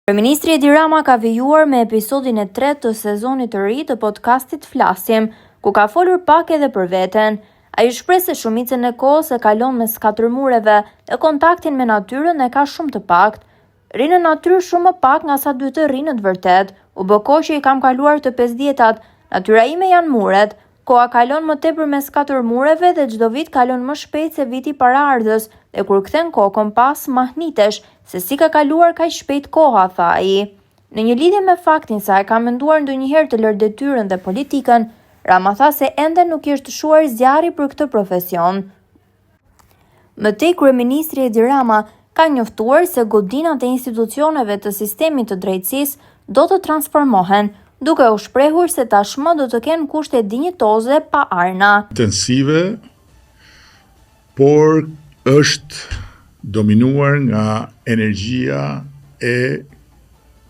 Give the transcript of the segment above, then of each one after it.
Kryeministri Edi Rama ka vijuar me episodin e 3 të sezonit të ri të podcastit Flasim, ku ka folur pak edhe për veten. Ai shpreh se shumicën e kohës e kalon mes katër mureve e kontaktin me natyrën e ka shumë të pakt. Ri në natyrë shumë më pak nga sa duhet të ri në të vërtet. U bë kohë që i kam kaluar të 50-tat. Natyra ime janë muret. Koha kalon më tepër mes katër mureve dhe çdo vit kalon më shpejt se viti paraardhës, dhe kur kthen kokën pas mahnitesh se si ka kaluar kaq shpejt koha, tha ai. Në një lidhje me faktin se ai ka menduar ndonjëherë të lërë detyrën dhe politikën, Rama tha se ende nuk i është shuar zjarri për këtë profesion. Më tej, kryeministri Edi Rama ka njoftuar se godinat e institucioneve të sistemit të drejtësisë do të transformohen, duke u shprehur se tashmë do të kenë kushte dinjitoze pa arna. Intensive, por është dominuar nga energjia e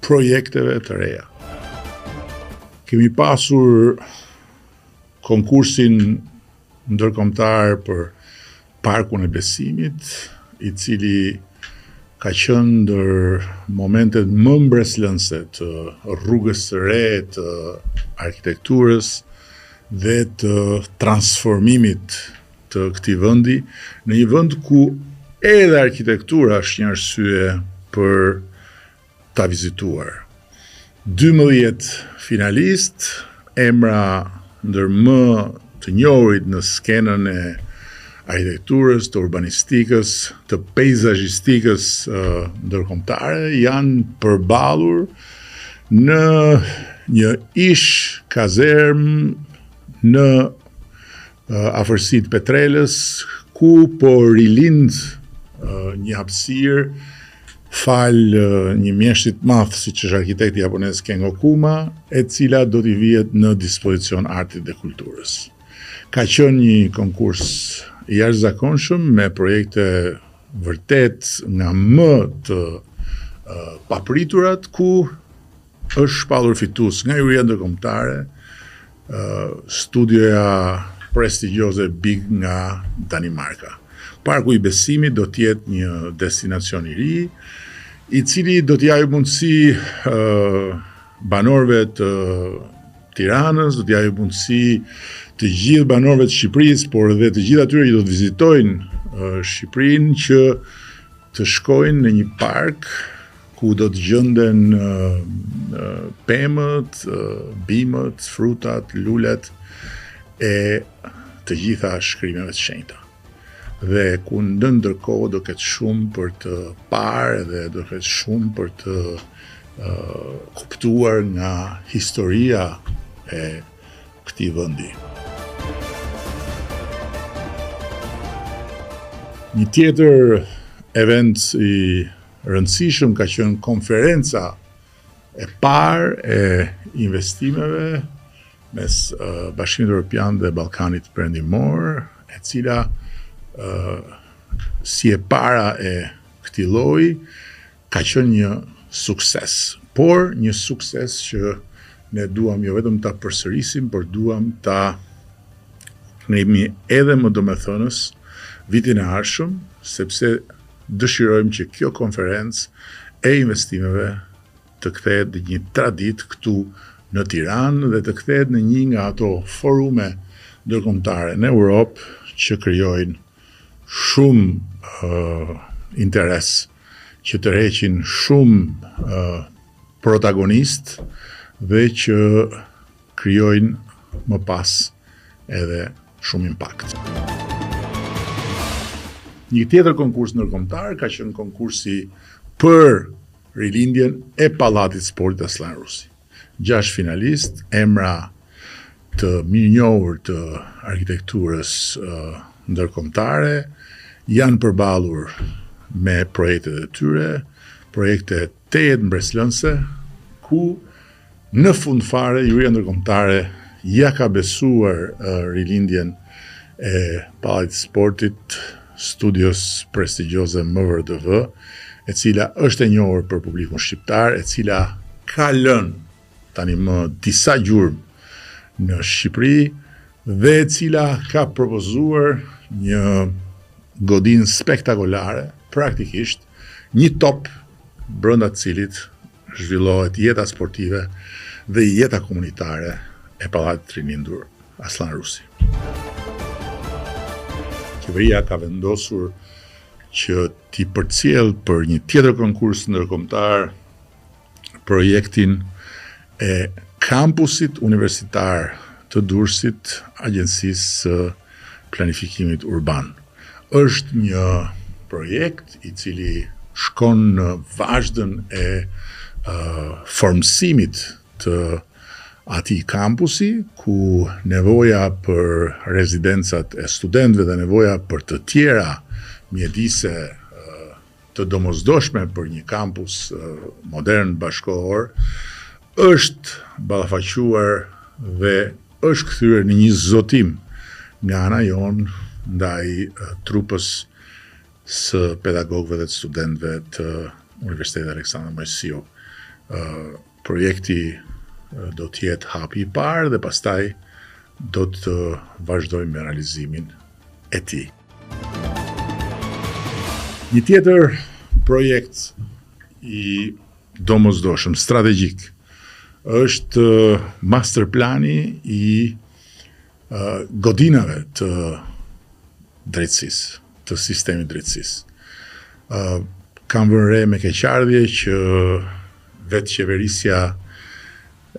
projekteve të reja. Kemi pasur konkursin ndërkombëtar për Parkun e Besimit, i cili ka qenë ndër momentet më mbreslënse të rrugës së re të arkitekturës dhe të transformimit të këtij vendi në një vend ku edhe arkitektura është një arsye për ta vizituar. 12 finalist, emra ndër më të njohurit në skenën e arkitekturës, të urbanistikës, të peizazhistikës ndërkombëtare janë përballur në një ish kazerm në afërsitë Petrelës, ku po rilind një hapësirë fal një mjeshtit madh siç është arkitekti japonez Kengo Kuma, e cila do t'i vihet në dispozicion artit dhe kulturës. Ka qenë një konkurs i jashtëzakonshëm me projekte vërtet nga më të papriturat, ku është shpallur fitues nga juria ndërkombëtare, studioja prestigjioze Big nga Danimarka. Parku i Besimit do të jetë një destinacion i ri, i cili do t'i japë mundësi banorëve të Tiranës, do t'i japë mundësi të gjithë banorëve të Shqipërisë, por edhe të gjithë atyre që do të vizitojnë Shqipërinë, që të shkojnë në një park ku do të gjenden pemët, bimët, frutat, lulet e të gjitha shkrimeve të shenjta. Dhe ku në ndërkohë do ketë shumë për të parë dhe do ketë shumë për të kuptuar nga historia e këtij vendi. Një tjetër event i rëndësishëm ka qenë konferenca e parë e investimeve mes Bashkimit Evropian dhe Ballkanit Perëndimor, e cila si e para e këtij lloji ka qenë një sukses, por një sukses që ne duam jo vetëm ta përsërisim, por duam ta kemi edhe më domethënës vitin e ardhshëm, sepse dëshirojmë që kjo konferencë e investimeve të kthehet në një traditë këtu në Tiranë dhe të kthehet në një nga ato forume ndërkombëtare në Europë që krijojnë shumë interes, që tërheqin shumë protagonist dhe që krijojnë më pas edhe shumë impakt. Një tjetër konkurs ndërkombëtar ka qenë konkursi për rilindjen e Pallatit Sportit Aslan Rusi. 6 finalist, emra të mirënjohur të arkitekturës ndërkombëtare, janë përballur me projektet e tyre, projekte të jetë mbreslënse, ku në fund fare juria ndërkombëtare ja ka besuar rilindjen e Pallatit Sportit studios prestigjioze MVRDV, e cila është e njohur për publikun shqiptar, e cila ka lënë tani më disa gjurmë në Shqipëri dhe e cila ka propozuar një godinë spektakolare, praktikisht një top brenda të cilit zhvillohet jeta sportive dhe jeta komunitare e Pallatit Rinindur Aslan Rusi. Qeveria ka vendosur që t'i përcjell për një tjetër konkurs ndërkombëtar projektin e kampusit universitar të Durrësit, Agjencisë së Planifikimit Urban. Është një projekt i cili shkon në vazhdën e formësimit të atij kampusi, ku nevoja për rezidencat e studentëve dhe nevoja për të tjera mjedise të domosdoshme për një kampus modern bashkëkohor është ballafaquar dhe është kthyer në një zotim nga ana jon ndaj trupës së pedagogëve dhe të studentëve të Universitetit Aleksandër Mojsiu. Projekti do të jetë hapi i parë dhe pastaj do të vazhdojmë me realizimin e tij. Një tjetër projekt i domosdoshëm strategjik është masterplani i godinave të drejtësisë, të sistemit drejtësisë. Kam vënë re me keqardhje që vetë qeverisja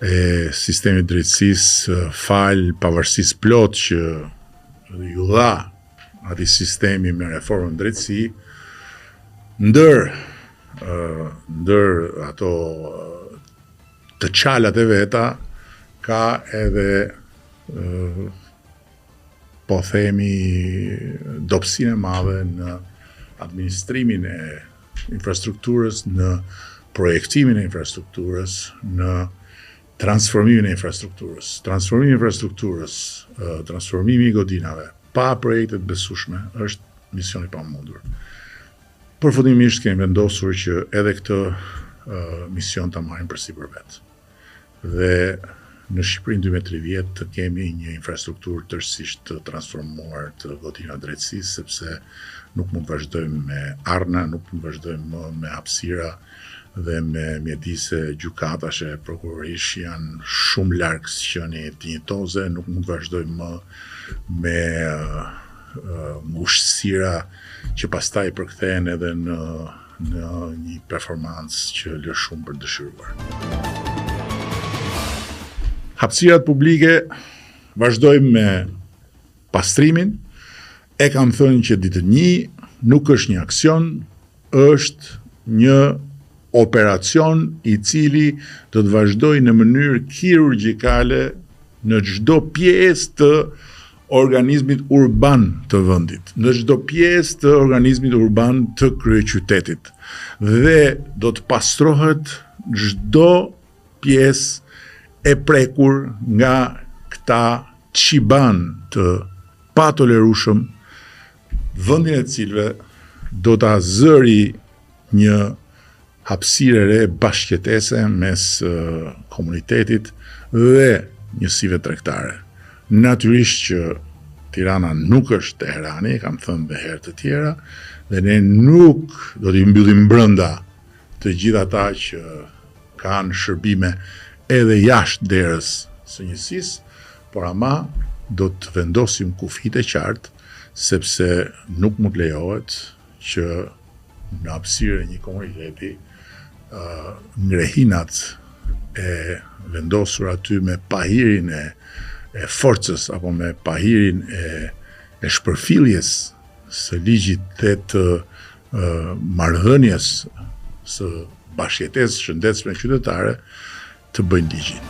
e sistemit drejtësisë fal pavarësisë plot që ju dha atij sistemi me reformën drejtësi, ndër ato të qalat e veta ka edhe po themi dobësinë e madhe në administrimin e infrastrukturës, në projektimin e infrastrukturës, në transformimin e infrastrukturës. Transformimi i infrastrukturës, transformimi i godinave pa projekte të besueshme është mision i pamundur. Përfundimisht kemi vendosur që edhe këtë mision ta marrim përsipër vet. Dhe në Shqipërinë 2030 të kemi një infrastrukturë tërësisht të transformuar të godinave drejtësisë, sepse nuk mund të vazhdojmë me arna, nuk mund të vazhdojmë me hapësira dhe me mjedise gjykatash e prokurorish janë shumë larg sqenie dinjitoze, nuk mund të vazhdojmë më me mbështesira që pastaj përkthehen edhe në një performancë që lë shumë për dëshiruar. Hapësirat publike vazhdojmë me pastrimin. E kam thënë që ditën 1 nuk është një aksion, është një operacion i cili do të vazhdojë në mënyrë kirurgjikale në çdo pjesë të organizmit urban të vendit, në çdo pjesë të organizmit urban të kryeqytetit. Dhe do të pastrohet çdo pjesë e prekur nga këta qiban të patolerueshëm, vendin e cilëve do ta zëri një hapësirë re bashkëjetese mes komunitetit dhe njësive tregtare. Natyrisht që Tirana nuk është Teherani, kam thënë dhe herë të tjera, dhe ne nuk do t'i mbyllim brenda të gjithë ata që kanë shërbime edhe jashtë derës së njësisë, por ama do të vendosim kufit e qartë, sepse nuk mund të lejohet që në hapësirën e një komuniteti ngrehinat e vendosur aty me pahirin e forcës apo me pahirin e shpërfilljes së ligjit dhe të marrëdhënies së bashkëjetesës shëndetshme qytetare të bëjnë ligjin.